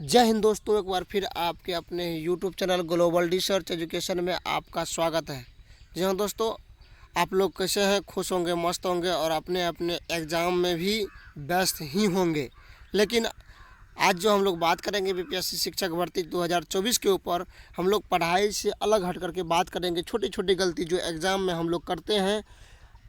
जय हिंद दोस्तों, एक बार फिर आपके अपने YouTube channel global research education में आपका स्वागत है। जी हाँ दोस्तों, आप लोग कैसे हैं? खुश होंगे, मस्त होंगे और अपने अपने एग्ज़ाम में भी व्यस्त ही होंगे। लेकिन आज जो हम लोग बात करेंगे बीपीएससी शिक्षक भर्ती 2024 के ऊपर, हम लोग पढ़ाई से अलग हट करके बात करेंगे छोटी छोटी गलती जो एग्ज़ाम में हम लोग करते हैं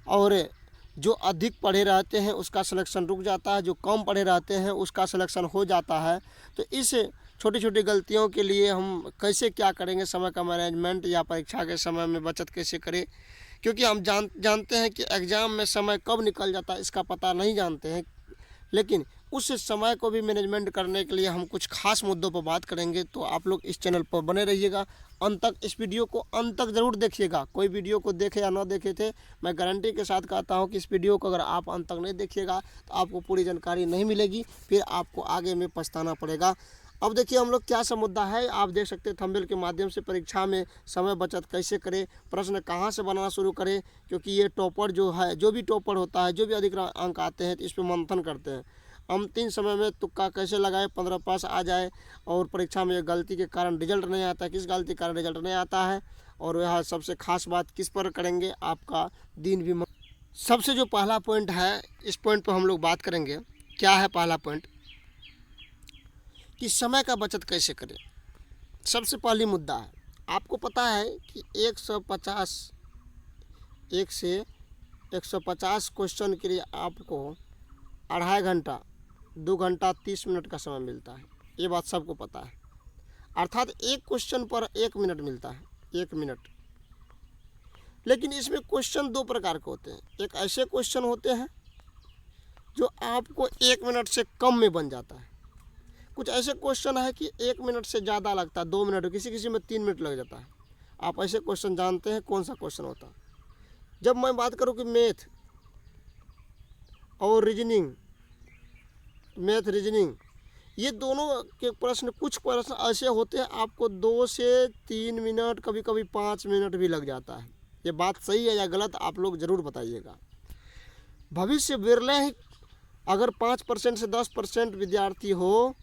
और जो अधिक पढ़े रहते हैं उसका सिलेक्शन रुक जाता है, जो कम पढ़े रहते हैं उसका सिलेक्शन हो जाता है। तो इस छोटी छोटी गलतियों के लिए हम कैसे क्या करेंगे, समय का मैनेजमेंट या परीक्षा के समय में बचत कैसे करें, क्योंकि हम जानते हैं कि एग्ज़ाम में समय कब निकल जाता है इसका पता नहीं जानते हैं। लेकिन उस समय को भी मैनेजमेंट करने के लिए हम कुछ खास मुद्दों पर बात करेंगे। तो आप लोग इस चैनल पर बने रहिएगा, अंत तक इस वीडियो को अंत तक ज़रूर देखिएगा। कोई वीडियो को देखे या ना देखे थे, मैं गारंटी के साथ कहता हूं कि इस वीडियो को अगर आप अंत तक नहीं देखिएगा तो आपको पूरी जानकारी नहीं मिलेगी, फिर आपको आगे में पछताना पड़ेगा। अब देखिए हम लोग क्या सा मुद्दा है, आप देख सकते हैं थंबनेल के माध्यम से। परीक्षा में समय बचत कैसे करें, प्रश्न कहाँ से बनाना शुरू करें, क्योंकि ये टॉपर जो है, जो भी टॉपर होता है, जो भी अधिक अंक आते हैं तो इस पर मंथन करते हैं। अंतिम समय में तुक्का कैसे लगाए 15 पास आ जाए, और परीक्षा में गलती के कारण रिजल्ट नहीं आता, किस गलती के कारण रिजल्ट नहीं आता है, और वह सबसे खास बात किस पर करेंगे, आपका दिन भी सबसे जो पहला पॉइंट है, इस पॉइंट पर हम लोग बात करेंगे। क्या है पहला पॉइंट कि समय का बचत कैसे करें। सबसे पहली मुद्दा है, आपको पता है कि 150 क्वेश्चन के लिए आपको 2.5 घंटा 2 घंटा 30 मिनट का समय मिलता है। ये बात सबको पता है, अर्थात एक क्वेश्चन पर 1 मिनट मिलता है, 1 मिनट। लेकिन इसमें क्वेश्चन दो प्रकार के होते हैं। एक ऐसे क्वेश्चन होते हैं जो आपको 1 मिनट से कम में बन जाता है। कुछ ऐसे क्वेश्चन है कि 1 मिनट से ज़्यादा लगता है, 2 मिनट, किसी किसी में 3 मिनट लग जाता है। आप ऐसे क्वेश्चन जानते हैं कौन सा क्वेश्चन होता है? जब मैं बात करूँ कि मैथ और रीजनिंग, मैथ रीजनिंग, ये दोनों के प्रश्न, कुछ प्रश्न ऐसे होते हैं आपको 2 से 3 मिनट, कभी कभी 5 मिनट भी लग जाता है। ये बात सही है या गलत, आप लोग ज़रूर बताइएगा। भविष्य बिरले ही अगर 5% से 10% विद्यार्थी हो,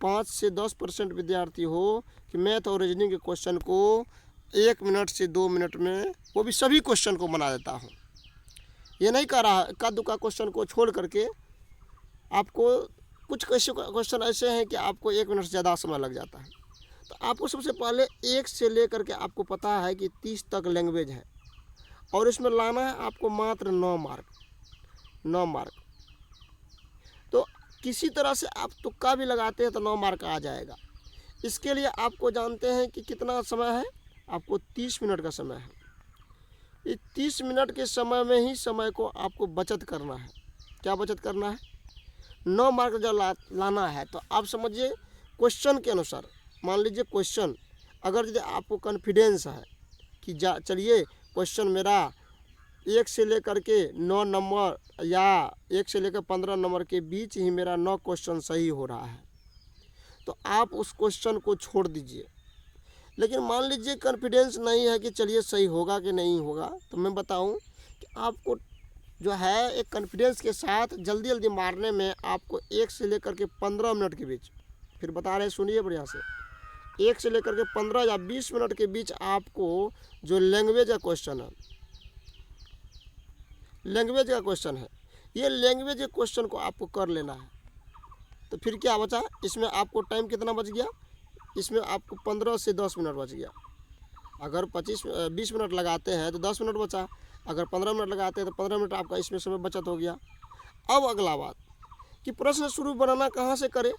5 से 10% विद्यार्थी हो कि मैथ और रीजनिंग के क्वेश्चन को 1 मिनट से 2 मिनट में, वो भी सभी क्वेश्चन को बना देता हूँ। ये नहीं कह रहा इक्का दुक्का क्वेश्चन को छोड़ करके। आपको कुछ क्वेश्चन ऐसे हैं कि आपको 1 मिनट से ज़्यादा समय लग जाता है। तो आपको सबसे पहले 1 से लेकर के आपको पता है कि 30 तक लैंग्वेज है, और इसमें लाना है आपको मात्र 9 मार्क। 9 मार्क तो किसी तरह से आप तुक्का भी लगाते हैं तो 9 मार्क आ जाएगा। इसके लिए आपको जानते हैं कि कितना समय है, आपको 30 मिनट का समय है। इस 30 मिनट के समय में ही समय को आपको बचत करना है। क्या बचत करना है? 9 मार्क जब लाना है तो आप समझिए क्वेश्चन के अनुसार। मान लीजिए क्वेश्चन, अगर यदि आपको कॉन्फिडेंस है कि चलिए क्वेश्चन मेरा 1 से लेकर के 9 नंबर या 1 से लेकर 15 नंबर के बीच ही मेरा 9 क्वेश्चन सही हो रहा है, तो आप उस क्वेश्चन को छोड़ दीजिए। लेकिन मान लीजिए कॉन्फिडेंस नहीं है कि चलिए सही होगा कि नहीं होगा, तो मैं बताऊं कि आपको जो है एक कॉन्फिडेंस के साथ जल्दी जल्दी मारने में आपको 1 से लेकर के 15 मिनट के बीच, फिर बता रहे सुनिए बढ़िया से, 1 से लेकर के 15 या 20 मिनट के बीच आपको जो लैंग्वेज का क्वेश्चन है, लैंग्वेज का क्वेश्चन है, ये लैंग्वेज के क्वेश्चन को आपको कर लेना है। तो फिर क्या बचा, इसमें आपको टाइम कितना बच गया? इसमें आपको 15 से 10 मिनट बच गया। अगर 20 मिनट लगाते हैं तो 10 मिनट बचा, अगर 15 मिनट लगाते हैं तो 15 मिनट आपका इसमें समय बचत हो गया। अब अगला बात कि प्रश्न शुरू बनाना कहाँ से करें,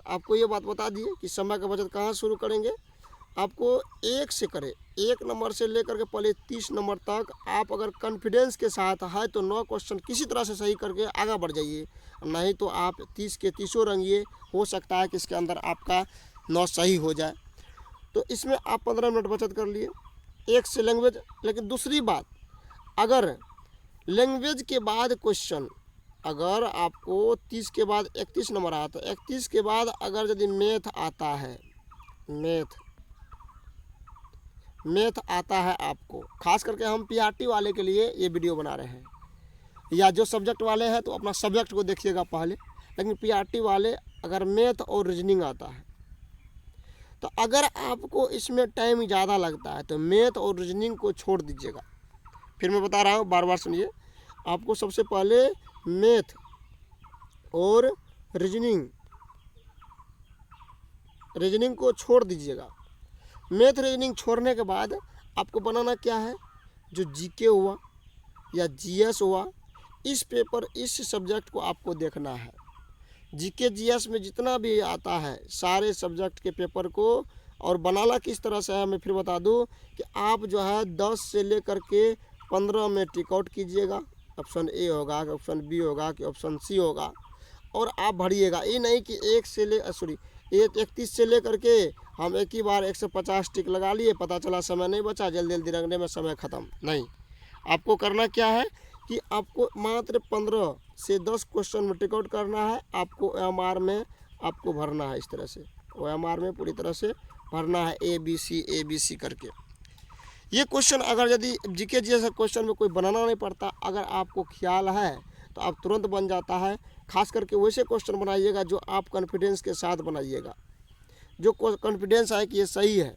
आपको ये बात बता दिए कि समय का बचत कहाँ शुरू करेंगे। आपको 1 से करें, 1 नंबर से लेकर के पहले 30 नंबर तक आप अगर कॉन्फिडेंस के साथ है तो 9 क्वेश्चन किसी तरह से सही करके आगे बढ़ जाइए, नहीं तो आप 30 के 30 रंगिए, हो सकता है कि इसके अंदर आपका 9 सही हो जाए। तो इसमें आप 15 मिनट बचत कर लिए 1 से लैंग्वेज। लेकिन दूसरी बात, अगर लैंग्वेज के बाद क्वेश्चन, अगर आपको 30 के बाद 31 नंबर आता है, 31 के बाद अगर यदि मैथ आता है, मैथ आता है आपको, खास करके हम पीआरटी वाले के लिए ये वीडियो बना रहे हैं, या जो सब्जेक्ट वाले हैं तो अपना सब्जेक्ट को देखिएगा पहले। लेकिन पीआरटी वाले अगर मैथ और रीजनिंग आता है, तो अगर आपको इसमें टाइम ज़्यादा लगता है तो मैथ और रीजनिंग को छोड़ दीजिएगा। फिर मैं बता रहा हूँ, बार बार सुनिए। आपको सबसे पहले मैथ और रीजनिंग को छोड़ दीजिएगा। मैथ रीजनिंग छोड़ने के बाद आपको बनाना क्या है, जो जीके हुआ या जीएस हुआ, इस पेपर इस सब्जेक्ट को आपको देखना है। जीके जीएस में जितना भी आता है सारे सब्जेक्ट के पेपर को, और बनाना किस तरह से है मैं फिर बता दूं कि आप जो है 10 से लेकर के 15 में टिक आउट कीजिएगा। ऑप्शन ए होगा कि ऑप्शन बी होगा कि ऑप्शन सी होगा, और आप भरिएगा। ये नहीं कि 31 से लेकर के हम एक ही बार 150 टिक लगा लिए, पता चला समय नहीं बचा, जल्दी जल्दी रखने में समय ख़त्म। नहीं, आपको करना क्या है कि आपको मात्र 15 से 10 क्वेश्चन में टिक आउट करना है। आपको OMR में आपको भरना है, इस तरह से OMR में पूरी तरह से भरना है, ABC करके। ये क्वेश्चन अगर यदि जीके जैसा क्वेश्चन में कोई बनाना नहीं पड़ता, अगर आपको ख्याल है तो आप तुरंत बन जाता है। खास करके वैसे क्वेश्चन बनाइएगा जो आप कॉन्फिडेंस के साथ बनाइएगा, जो कॉन्फिडेंस है कि ये सही है,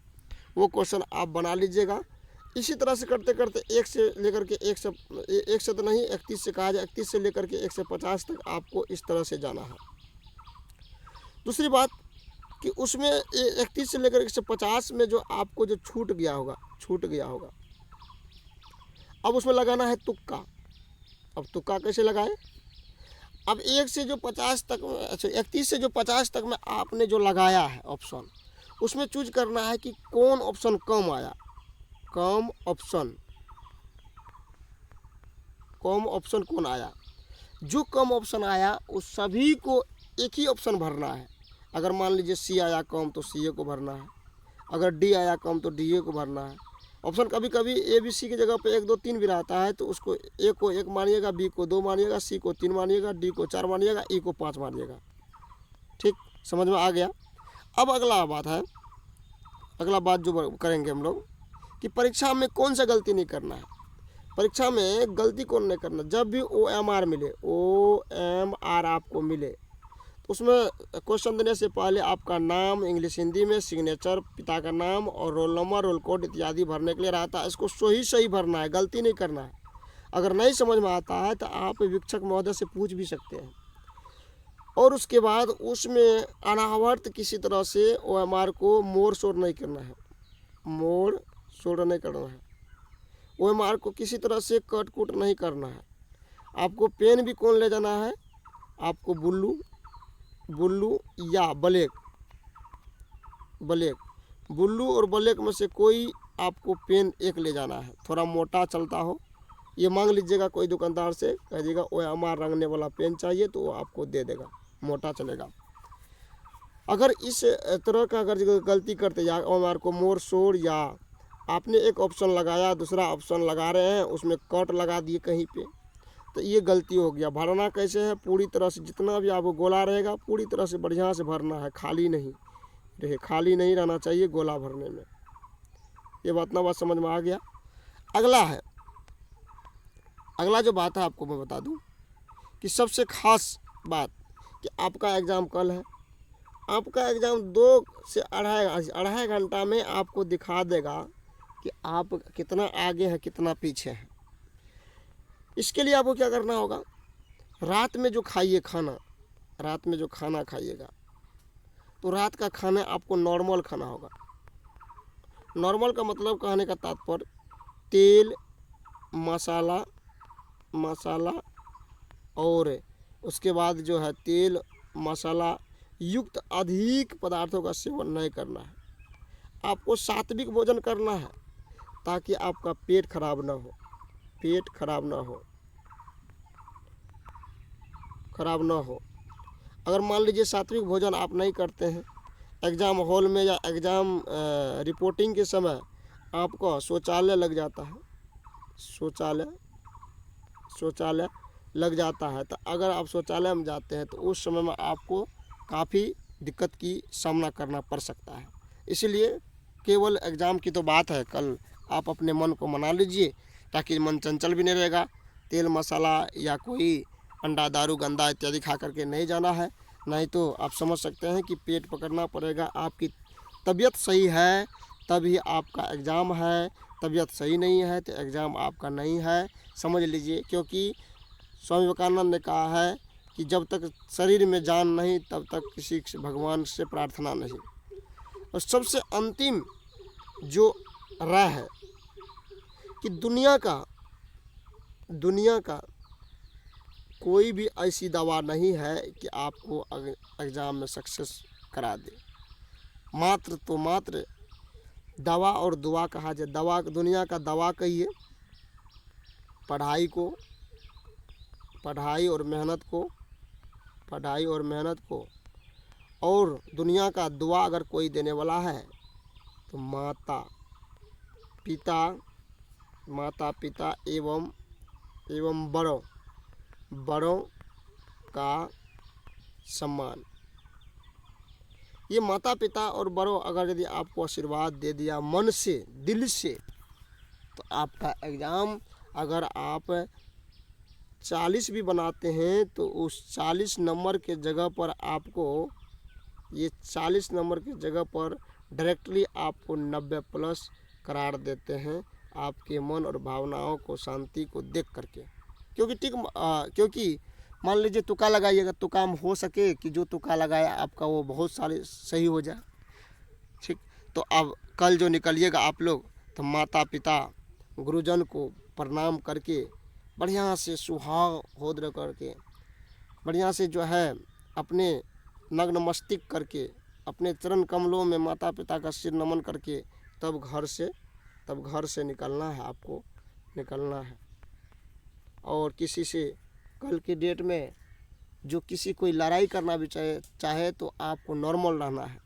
वो क्वेश्चन आप बना लीजिएगा। इसी तरह से करते करते 1 से लेकर के 1 से तो नहीं, 31 से कहा जाए, 31 से लेकर के 150 तक आपको इस तरह से जाना है। दूसरी बात कि उसमें 31 से लेकर 150 में जो आपको जो छूट गया होगा, अब उसमें लगाना है तुक्का। अब तुक्का कैसे लगाए? अब 1 से जो 50 तक, अच्छा 31 से जो 50 तक में आपने जो लगाया है ऑप्शन, उसमें चूज करना है कि कौन ऑप्शन कम आया। कम ऑप्शन कौन आया? जो कम ऑप्शन आया उस सभी को एक ही ऑप्शन भरना है। अगर मान लीजिए सी आया कम तो सी को भरना है, अगर डी आया कम तो डी को भरना है। ऑप्शन कभी कभी ABC की जगह पे 1 2 3 भी रहता है, तो उसको ए को 1 मानिएगा, बी को 2 मानिएगा, सी को 3 मानिएगा, डी को 4 मानिएगा, ई को 5 मानिएगा। ठीक, समझ में आ गया? अब अगला बात जो करेंगे हम लोग कि परीक्षा में कौन सा गलती नहीं करना है। परीक्षा में गलती कौन नहीं करना, जब भी OMR आपको मिले तो उसमें क्वेश्चन देने से पहले आपका नाम इंग्लिश हिंदी में, सिग्नेचर, पिता का नाम और रोल नंबर, रोल कोड इत्यादि भरने के लिए रहता है। इसको सही भरना है, गलती नहीं करना है। अगर नहीं समझ में आता है तो आप वीक्षक महोदय से पूछ भी सकते हैं। और उसके बाद उसमें अनावर्त किसी तरह से OMR को मोड़ शोड़ नहीं करना है, OMR को किसी तरह से कट कुट नहीं करना है। आपको पेन भी कौन ले जाना है, आपको बुल्लू या ब्लैक, बुल्लू और ब्लैक में से कोई आपको पेन एक ले जाना है, थोड़ा मोटा चलता हो। ये मांग लीजिएगा कोई दुकानदार से, कह दीजिएगा OMR रंगने वाला पेन चाहिए तो वो आपको दे देगा, मोटा चलेगा। अगर इस तरह का अगर गलती करते या OMR को मोड़ शोड़, या आपने एक ऑप्शन लगाया दूसरा ऑप्शन लगा रहे हैं उसमें कट लगा दिए कहीं पे, तो ये गलती हो गया। भरना कैसे है, पूरी तरह से जितना भी आपको गोला रहेगा पूरी तरह से बढ़िया से भरना है, खाली नहीं रहना चाहिए गोला भरने में। ये बात समझ में आ गया? अगला जो बात है आपको मैं बता दूं कि सबसे खास बात कि आपका एग्ज़ाम कल है। आपका एग्ज़ाम 2 से अढ़ाई घंटा में आपको दिखा देगा कि आप कितना आगे हैं कितना पीछे हैं। इसके लिए आपको क्या करना होगा, रात में जो खाना खाइएगा तो रात का खाना आपको नॉर्मल खाना होगा। नॉर्मल का मतलब कहने का तात्पर्य तेल मसाला और उसके बाद जो है तेल मसाला युक्त अधिक पदार्थों का सेवन नहीं करना है। आपको सात्विक भोजन करना है ताकि आपका पेट खराब ना हो। अगर मान लीजिए सात्विक भोजन आप नहीं करते हैं, एग्ज़ाम हॉल में या एग्ज़ाम रिपोर्टिंग के समय आपको शौचालय लग जाता है, तो अगर आप शौचालय में जाते हैं तो उस समय में आपको काफ़ी दिक्कत की सामना करना पड़ सकता है। इसलिए केवल एग्ज़ाम की तो बात है, कल आप अपने मन को मना लीजिए ताकि मन चंचल भी नहीं रहेगा। तेल मसाला या कोई अंडा दारू गंदा इत्यादि खा करके नहीं जाना है, नहीं तो आप समझ सकते हैं कि पेट पकड़ना पड़ेगा, आपकी तबीयत सही है तभी आपका एग्ज़ाम है, तबीयत सही नहीं है तो एग्ज़ाम आपका नहीं है, समझ लीजिए। क्योंकि स्वामी विवेकानंद ने कहा है कि जब तक शरीर में जान नहीं तब तक किसी भगवान से प्रार्थना नहीं। और सबसे अंतिम जो राय है कि दुनिया का कोई भी ऐसी दवा नहीं है कि आपको एग्ज़ाम में सक्सेस करा दे। मात्र दवा और दुआ कहा जाए। दवा दुनिया का दवा कहिए पढ़ाई और मेहनत को, और दुनिया का दुआ अगर कोई देने वाला है तो माता पिता एवं बड़ों का सम्मान। ये माता पिता और बड़ों अगर यदि आपको आशीर्वाद दे दिया मन से, दिल से, तो आपका एग्ज़ाम अगर आप 40 भी बनाते हैं तो उस 40 नंबर के जगह पर आपको, ये 40 नंबर की जगह पर डायरेक्टली आपको 90 प्लस करार देते हैं आपके मन और भावनाओं को, शांति को देख करके। क्योंकि मान लीजिए तुक्का लगाइएगा, तुक्का में हो सके कि जो तुक्का लगाया आपका वो बहुत सारे सही हो जाए, ठीक। तो अब कल जो निकलिएगा आप लोग तो माता पिता गुरुजन को प्रणाम करके बढ़िया से सुहाग होद्र करके बढ़िया से जो है अपने नग्न मस्तिष्क करके अपने चरण कमलों में माता पिता का सिर नमन करके तब घर से निकलना है, आपको निकलना है। और किसी से कल की डेट में जो किसी कोई लड़ाई करना भी चाहे तो आपको नॉर्मल रहना है,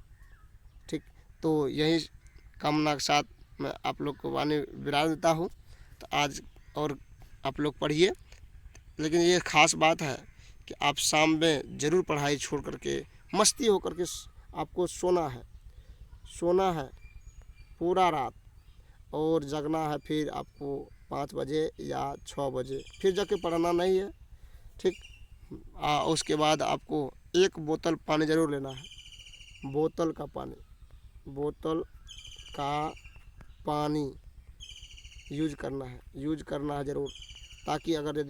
ठीक। तो यही कामना के साथ मैं आप लोग को वाणी विराम देता हूँ। तो आज और आप लोग पढ़िए, लेकिन ये ख़ास बात है कि आप शाम में ज़रूर पढ़ाई छोड़ करके मस्ती हो करके आपको सोना है पूरा रात, और जगना है फिर आपको 5 बजे या 6 बजे फिर जाके पढ़ना नहीं है, ठीक। उसके बाद आपको 1 बोतल पानी ज़रूर लेना है, बोतल का पानी यूज करना है ज़रूर, ताकि अगर यदि